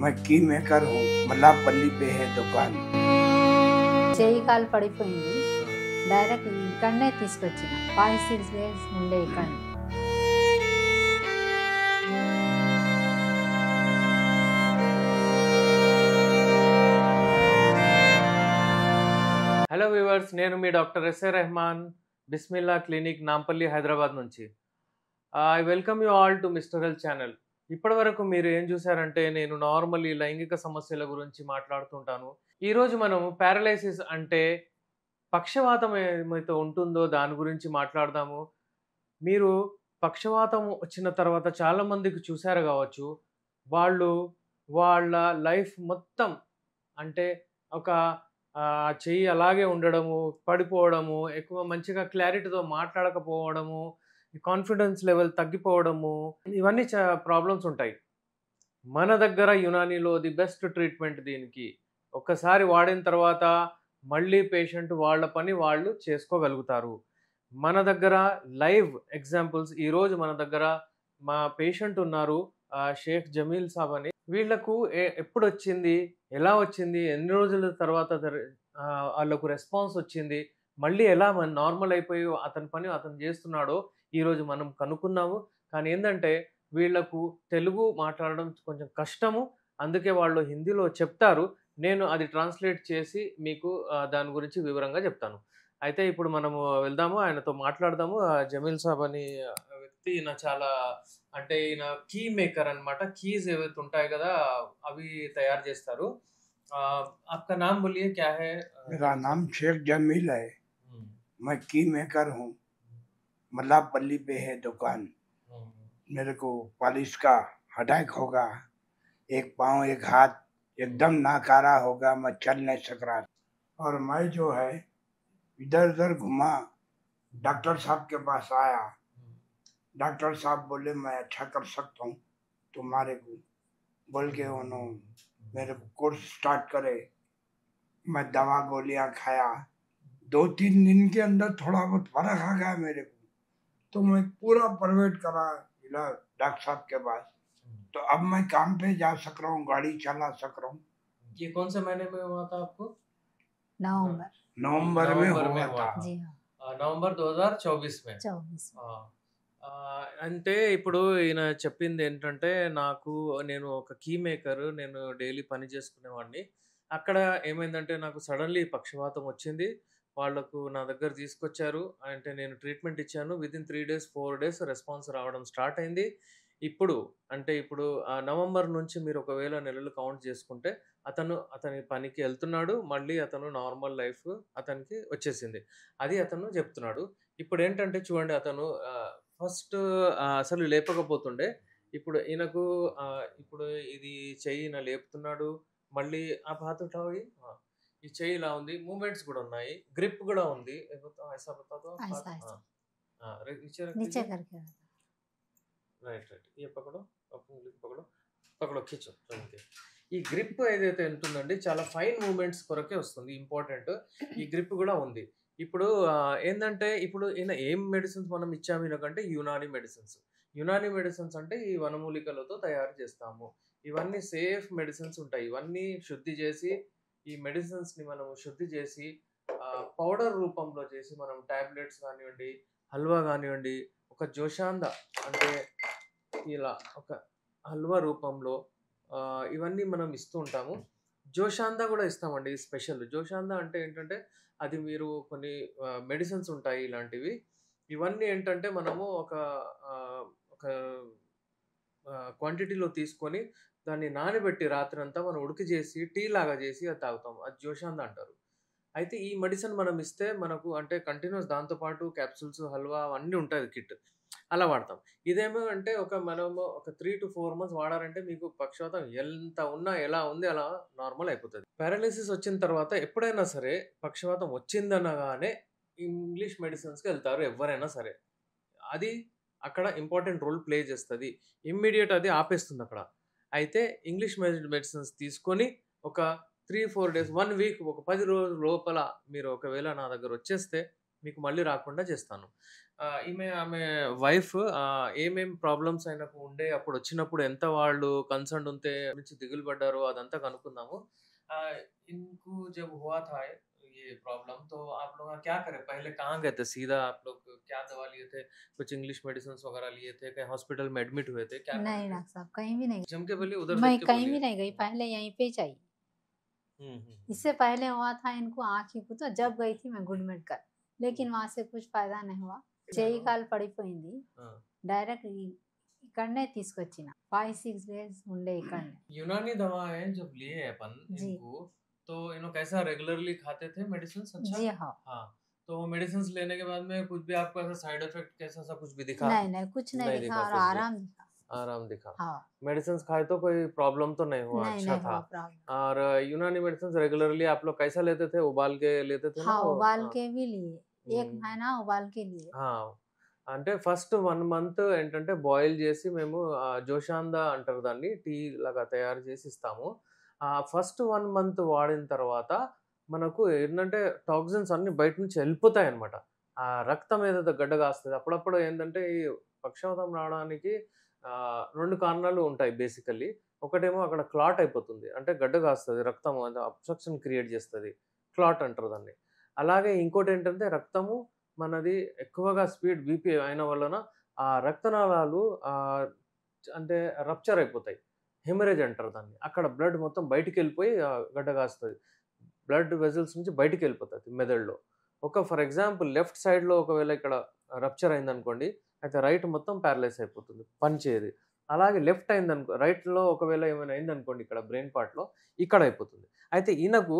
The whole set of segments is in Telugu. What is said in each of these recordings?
मैं की मेकर हूँ मल्लापल्ली पे है दुकान చెయ్యి కాలు పడిపోయింది. డైరెక్ట్ ఇక్కడనే తీసుకొచ్చిన పాయిసిల్స్ వేస్ ఉండే ఇక్కడ. హలో వ్యూవర్స్, నేను మీ doctor SA Rehman, Bismillah clinic, Nampally, Hyderabad నుంచి. I welcome you all to mister health channel. ఇప్పటివరకు మీరు ఏం చూసారంటే, నేను నార్మల్లీ లైంగిక సమస్యల గురించి మాట్లాడుతుంటాను. ఈరోజు మనం పారలైసిస్ అంటే పక్షవాతం ఏమైతే ఉంటుందో దాని గురించి మాట్లాడదాము. మీరు పక్షవాతం వచ్చిన తర్వాత చాలామందికి చూసారు కావచ్చు, వాళ్ళు వాళ్ళ లైఫ్ మొత్తం అంటే ఒక చెయ్యి అలాగే ఉండడము, పడిపోవడము, ఎక్కువ మంచిగా క్లారిటీతో మాట్లాడకపోవడము, కాన్ఫిడెన్స్ లెవెల్ తగ్గిపోవడము, ఇవన్నీ ప్రాబ్లమ్స్ ఉంటాయి. మన దగ్గర యునానీలో ది బెస్ట్ ట్రీట్మెంట్ దీనికి. ఒక్కసారి వాడిన తర్వాత మళ్ళీ పేషెంట్ వాళ్ళ పని వాళ్ళు చేసుకోగలుగుతారు. మన దగ్గర లైవ్ ఎగ్జాంపుల్స్, ఈరోజు మన దగ్గర మా పేషెంట్ ఉన్నారు, షేక్ జమీల్ సాబ్ అని. వీళ్లకు ఎప్పుడు వచ్చింది, ఎలా వచ్చింది, ఎన్ని రోజుల తర్వాత వాళ్ళకు రెస్పాన్స్ వచ్చింది, మళ్ళీ ఎలా నార్మల్ అయిపోయి అతని పని అతను చేస్తున్నాడో ఈరోజు మనం కనుక్కున్నాము. కానీ ఏంటంటే వీళ్లకు తెలుగు మాట్లాడడం కొంచెం కష్టము, అందుకే వాళ్ళు హిందీలో చెప్తారు. నేను అది ట్రాన్స్లేట్ చేసి మీకు దాని గురించి వివరంగా చెప్తాను. అయితే ఇప్పుడు మనము వెళ్దాము, ఆయనతో మాట్లాడదాము. జమీల్ సాబ్ అని వ్యక్తి, ఈయన చాలా అంటే ఈయన కీ మేకర్ అన్నమాట. కీస్ ఏవైతే ఉంటాయి కదా అవి తయారు చేస్తారు. आपका नाम बोलिए, क्या है? मेरा नाम शेख जमील है। मैं की मेकर हूँ, मल्लापल्ली पे है दुकान। मेरे को पॉलिश का अटैक होगा, एक पाँव एक हाथ एकदम नाकारा होगा, मैं चल नहीं सक रहा। और मैं जो है इधर उधर घुमा, डॉक्टर साहब के पास आया। डॉक्टर साहब बोले मैं अच्छा कर सकता हूँ तुम्हारे को, बोल के उन्होंने मेरे को कोर्स स्टार्ट करे। मैं दवा गोलियां खाया, 2-3 दिन के अंदर थोड़ा बहुत फर्क आ गया मेरे को। तो मैं पूरा प्राइवेट करा इलाज डॉक्टर साहब के पास। तो अब मैं काम पे जा सक रहा हूँ, गाड़ी चला सक रहा हूँ। ये कौन से महीने में हुआ था आपको? नवंबर में हुआ था जी हाँ, నవంబర్ 2024 में. 24 అంటే ఇప్పుడు ఈయన చెప్పింది ఏంటంటే, నేను ఒక కీ మేకర్, నేను డైలీ పని చేసుకునేవాడిని. అక్కడ ఏమైందంటే నాకు సడన్లీ పక్షవాతం వచ్చింది. వాళ్ళకు నా దగ్గర తీసుకొచ్చారు, అంటే నేను ట్రీట్మెంట్ ఇచ్చాను. విదిన్ 3 డేస్ 4 డేస్ రెస్పాన్స్ రావడం స్టార్ట్ అయింది. ఇప్పుడు నవంబర్ నుంచి మీరు ఒకవేళ నెలలు కౌంట్ చేసుకుంటే అతని పనికి వెళ్తున్నాడు. మళ్ళీ అతను నార్మల్ లైఫ్ అతనికి వచ్చేసింది. అది అతను చెప్తున్నాడు. ఇప్పుడు ఏంటంటే చూడండి, అతను ఫస్ట్ అసలు లేపకపోతుండే. ఇప్పుడు ఈయనకు ఇప్పుడు ఇది చెయ్యి ఈయన లేపుతున్నాడు. మళ్ళీ ఆ బాత్ ఉఠాయి, ఈ చెయ్యి ఇలా ఉంది, మూమెంట్స్ కూడా ఉన్నాయి, గ్రిప్ కూడా ఉంది. ऐसा नीचे करके రైట్ ये पकड़ो, अपनी उंगली को पकड़ो, पकड़ो, खींचो. ఈ గ్రిప్ ఏదైతే ఉంటుందండి చాలా ఫైన్ మూమెంట్స్ కొరకే వస్తుంది, ఇంపార్టెంట్. ఈ గ్రిప్ కూడా ఉంది. ఇప్పుడు ఏంటంటే ఇప్పుడు ఈయన ఏం మెడిసిన్స్ మనం ఇచ్చాము ఈయనకంటే, యునానీ మెడిసిన్స్ అంటే ఈ వనమూలికలతో తయారు చేస్తాము. ఇవన్నీ సేఫ్ మెడిసిన్స్ ఉంటాయి. ఇవన్నీ శుద్ధి చేసి, ఈ మెడిసిన్స్ని మనము శుద్ధి చేసి పౌడర్ రూపంలో చేసి మనం టాబ్లెట్స్ కానివ్వండి, హల్వా కానివ్వండి, ఒక జోషాందా అంటే ఇలా ఒక హల్వా రూపంలో ఇవన్నీ మనం ఇస్తూ ఉంటాము. జోషాందా కూడా ఇస్తామండి, స్పెషల్. జోషాందా అంటే ఏంటంటే అది మీరు కొన్ని మెడిసిన్స్ ఉంటాయి ఇలాంటివి. ఇవన్నీ ఏంటంటే మనము ఒక క్వాంటిటీలో తీసుకొని దాన్ని నానబెట్టి రాత్రి అంతా మనం ఉడికి చేసి టీ లాగా చేసి అది తాగుతాం. అది జోషాందా అంటారు. అయితే ఈ మెడిసిన్ మనం ఇస్తే మనకు అంటే కంటిన్యూస్ దాంతోపాటు క్యాప్సూల్స్, హల్వా అవన్నీ ఉంటుంది కిట్, అలా వాడతాం. ఇదేమో అంటే మనము ఒక 3 to 4 months వాడారంటే మీకు పక్షవాతం ఎంత ఉన్నా ఎలా ఉంది అలా నార్మల్ అయిపోతుంది. పారాలిసిస్ వచ్చిన తర్వాత ఎప్పుడైనా సరే పక్షవాతం వచ్చిందనగానే ఇంగ్లీష్ మెడిసిన్స్కి వెళ్తారు ఎవరైనా సరే. అది అక్కడ ఇంపార్టెంట్ రోల్ ప్లే చేస్తుంది. ఇమ్మీడియట్ అది ఆపేస్తుంది అక్కడ. అయితే ఇంగ్లీష్ మెడిసిన్స్ తీసుకొని ఒక 3-4 days, 1 week, ఒక 10 రోజుల లోపల మీరు ఒకవేళ నా దగ్గర వచ్చేస్తే మీకు మళ్ళీ రాకుండా చేస్తాను. ఆమె వైఫ్ ఏమేం ప్రాబ్లమ్స్ ఆయనకు ఉండే అప్పుడు వచ్చినప్పుడు ఎంత వాళ్ళు కన్సర్న్ ఉంటే నుంచి దిగులు పడ్డారో అదంతా కనుక్కుందాము. इनको जब हुआ था ये प्रॉब्लम तो आप लोग क्या करे? पहले कहाँ गए थे? सीधा आप लोग क्या दवा लिए थे? कुछ इंग्लिश मेडिसिन वगैरह लिए थे? कहीं हॉस्पिटल में एडमिट हुए थे? क्या नहीं करे थे? डॉक्टर साहब कहीं भी नहीं जम के बोलिए, उधर मैं देख के कहीं भी बोलिए। नहीं गई, पहले यहीं पे चाहिए। हम्म। इससे पहले हुआ था इनको आँखी को, तो जब गई थी मैं गुड मेडिकल, लेकिन वहां से कुछ फायदा नहीं हुआ. చేయి కాలు పడిపోయింది. డైరెక్ట్ ఇక్కడనే తీసుకొచ్చిన 5-6 డేస్ ఉండే ఇక్కడనే. यूनानी दवाएं जब लिए अपन जी इनको, तो इन्हों कैसा रेगुलरली खाते थे मेडिसिन? अच्छा। जी हाँ. हाँ, तो मेडिसिन लेने के बाद में कुछ भी आपको ऐसा साइड इफेक्ट कैसा सा कुछ भी दिखा? नहीं नहीं कुछ नहीं नहीं दिखा दिखा और कुछ भी। आराम दिखा. आराम दिखा। हाँ मेडिसिन खाए तो कोई प्रॉब्लम तो नहीं हुआ? नहीं अच्छा नहीं था। हुआ प्रॉब्लम. और यूनानी मेडिसिन रेगुलरली आप लोग कैसा लेते थे? उबाल के लेते थे ना हाँ वो? उबाल हाँ। के भी लिए, एक हम्म। महीना उबाल के लिए. అంటే ఫస్ట్ 1 మంత్ ఏంటంటే బాయిల్ చేసి మేము జోషాందా అంటారు దాన్ని, టీ లాగా తయారు చేసి ఇస్తాము. ఫస్ట్ 1 మంత్ వాడిన తర్వాత మనకు ఏంటంటే టాక్సిన్స్ అన్ని బయట నుంచి వెళ్ళిపోతాయి అనమాట. ఆ రక్తం ఏదైతే గడ్డ కాస్తుంది అప్పుడప్పుడు ఏంటంటే ఈ పక్షవాతం రావడానికి 2 కారణాలు ఉంటాయి బేసికల్లీ. ఒకటేమో అక్కడ క్లాట్ అయిపోతుంది, అంటే గడ్డ కాస్తుంది, రక్తం అబ్స్ట్రక్షన్ క్రియేట్ చేస్తుంది, క్లాట్ అంటారు దాన్ని. అలాగే ఇంకోటి ఏంటంటే రక్తము మనది ఎక్కువగా స్పీడ్ బీపీ అయిన వలన ఆ రక్తనాళాలు అంటే రప్చర్ అయిపోతాయి, హెమరేజ్ అంటారు దాన్ని. అక్కడ బ్లడ్ మొత్తం బయటికి వెళ్ళిపోయి గడ్డ కాస్తుంది, బ్లడ్ వెజల్స్ నుంచి బయటికి వెళ్ళిపోతుంది మెదడులో. ఫర్ ఎగ్జాంపుల్ లెఫ్ట్ సైడ్లో ఒకవేళ ఇక్కడ రప్చర్ అయిందనుకోండి, అయితే రైట్ మొత్తం ప్యారలైజ్ అయిపోతుంది, పని చేయదు. అలాగే లెఫ్ట్ అయిందనుకో, రైట్లో ఒకవేళ ఏమైనా అయిందనుకోండి ఇక్కడ బ్రెయిన్ పార్ట్లో, ఇక్కడ అయిపోతుంది. అయితే ఈయనకు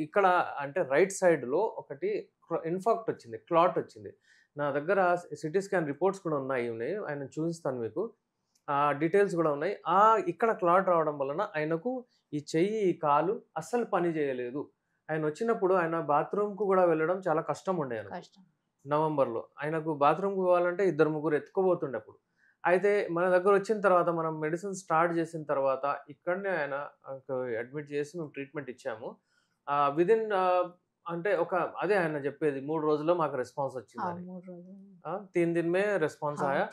ఇక్కడ అంటే రైట్ సైడ్లో ఒకటి ఇన్ఫాక్ట్ వచ్చింది, క్లాట్ వచ్చింది. నా దగ్గర సిటీ స్కాన్ రిపోర్ట్స్ కూడా ఉన్నాయి, ఆయన చూపిస్తాను మీకు, డీటెయిల్స్ కూడా ఉన్నాయి. ఇక్కడ క్లాట్ రావడం వలన ఆయనకు ఈ చెయ్యి ఈ కాలు అస్సలు పని చేయలేదు. ఆయన వచ్చినప్పుడు ఆయన బాత్రూమ్కు కూడా వెళ్ళడం చాలా కష్టం ఉండే. నవంబర్లో ఆయనకు బాత్రూమ్కి పోవాలంటే 2-3 ఎత్తుకోబోతుండే అప్పుడు. అయితే మన దగ్గర వచ్చిన తర్వాత మనం మెడిసిన్ స్టార్ట్ చేసిన తర్వాత ఇక్కడనే ఆయన అడ్మిట్ చేసి మేము ట్రీట్మెంట్ ఇచ్చాము. విదిన్ అంటే అదే ఆయన చెప్పేది 3 రోజుల్లో మాకు రెస్పాన్స్ వచ్చిందని. 3 दिन में రెస్పాన్స్ ఆయా.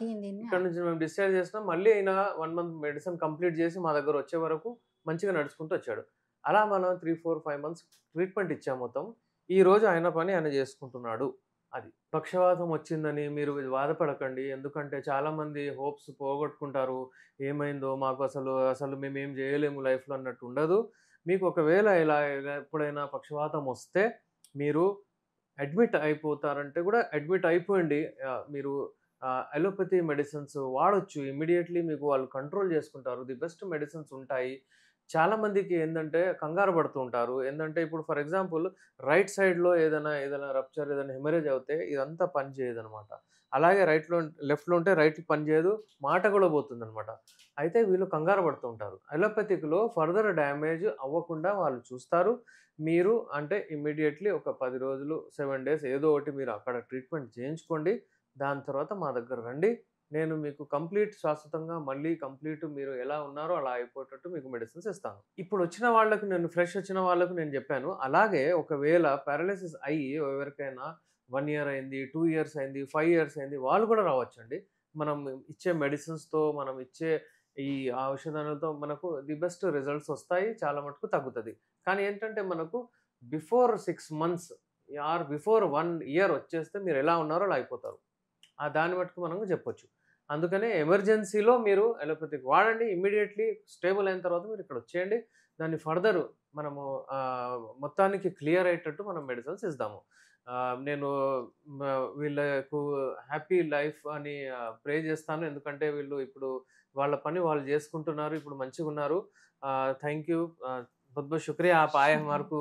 ఇక్కడ నుంచి మేము డిశ్చార్జ్ చేసినాం. మళ్ళీ ఆయన 1 మంత్ మెడిసిన్ కంప్లీట్ చేసి మా దగ్గర వచ్చే వరకు మంచిగా నడుచుకుంటూ వచ్చాడు. అలా మనం 3-4-5 మంత్స్ ట్రీట్మెంట్ ఇచ్చాము మొత్తం. ఈ రోజు ఆయన పని ఆయన చేసుకుంటున్నాడు. అది పక్షవాతం వచ్చిందని మీరు బాధపడకండి, ఎందుకంటే చాలామంది హోప్స్ పోగొట్టుకుంటారు. ఏమైందో మాకు అసలు మేమేం చేయలేము లైఫ్లో అన్నట్టు ఉండదు. మీకు ఒకవేళ ఇలా ఎప్పుడైనా పక్షవాతం వస్తే మీరు అడ్మిట్ అయిపోతారంటే కూడా అడ్మిట్ అయిపోయింది. మీరు అలోపతి మెడిసిన్స్ వాడొచ్చు, ఇమ్మీడియట్లీ మీకు వాళ్ళు కంట్రోల్ చేసుకుంటారు. ది బెస్ట్ మెడిసిన్స్ ఉంటాయి. చాలామందికి ఏంటంటే కంగారు పడుతూ ఉంటారు. ఏంటంటే ఇప్పుడు ఫర్ ఎగ్జాంపుల్ రైట్ సైడ్లో ఏదైనా రప్చర్, ఏదైనా హెమరేజ్ అవుతే ఇదంతా పని చేయదు అనమాట. అలాగే లెఫ్ట్లో ఉంటే రైట్ పని చేయదు, మాట కూడా పోతుంది అనమాట. అయితే వీళ్ళు కంగారు పడుతూ ఉంటారు. అలోపతిక్లో ఫర్దర్ డ్యామేజ్ అవ్వకుండా వాళ్ళు చూస్తారు. మీరు అంటే ఇమ్మీడియట్లీ ఒక 10 రోజులు 7 డేస్ ఏదో ఒకటి మీరు అక్కడ ట్రీట్మెంట్ చేయించుకోండి. దాని తర్వాత మా దగ్గర రండి, నేను మీకు కంప్లీట్ శాశ్వతంగా మళ్ళీ కంప్లీట్ మీరు ఎలా ఉన్నారో అలా అయిపోయేటట్టు మీకు మెడిసిన్స్ ఇస్తాను. ఇప్పుడు వచ్చిన వాళ్ళకు ఫ్రెష్ వచ్చిన వాళ్ళకు నేను చెప్పాను. అలాగే ఒకవేళ పారాలిసిస్ అయ్యి ఎవరికైనా 1 year అయింది, 2 years అయింది, 5 years అయింది, వాళ్ళు కూడా రావచ్చండి. మనం ఇచ్చే మెడిసిన్స్తో, మనం ఇచ్చే ఈ ఔషధాలతో మనకు ది బెస్ట్ రిజల్ట్స్ వస్తాయి, చాలా మటుకు తగ్గుతుంది. కానీ ఏంటంటే మనకు before 6 months are before 1 year వచ్చేస్తే మీరు ఎలా ఉన్నారో అలా అయిపోతారు. దాన్ని మటుకు మనం చెప్పొచ్చు. అందుకనే ఎమర్జెన్సీలో మీరు అలోపతిక్ వాడండి, ఇమ్మీడియట్లీ స్టేబుల్ అయిన తర్వాత మీరు ఇక్కడ వచ్చేయండి. దాన్ని ఫర్దర్ మనము మొత్తానికి క్లియర్ అయ్యేటట్టు మనం మెడిసిన్స్ ఇద్దాము. నేను వీళ్ళకు హ్యాపీ లైఫ్ అని ప్రే చేస్తాను, ఎందుకంటే వీళ్ళు ఇప్పుడు వాళ్ళ పని వాళ్ళు చేసుకుంటున్నారు, ఇప్పుడు మంచిగా ఉన్నారు. థ్యాంక్ యూ, बहुत बहुत शुक्रिया आप आए, हमारे को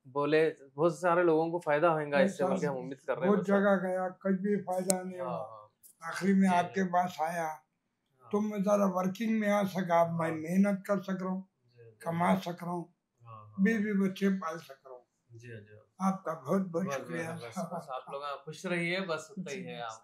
बोले बहुत सारे लोगों को फायदा होगा इससे, बल्कि हम उम्मीद कर रहे हैं। बहुत जगह गया, कुछ भी फायदा नहीं हुआ। आखिरी में आपके पास आया, तुम जरा वर्किंग में आ सका, मैं मेहनत कर सक रहा हूँ, कमा सक रहा हूँ, बीवी बच्चे पाल सक रहा हूँ। आपका बहुत बहुत शुक्रिया। आप लोग खुश रहिए, बस उतना ही है। आप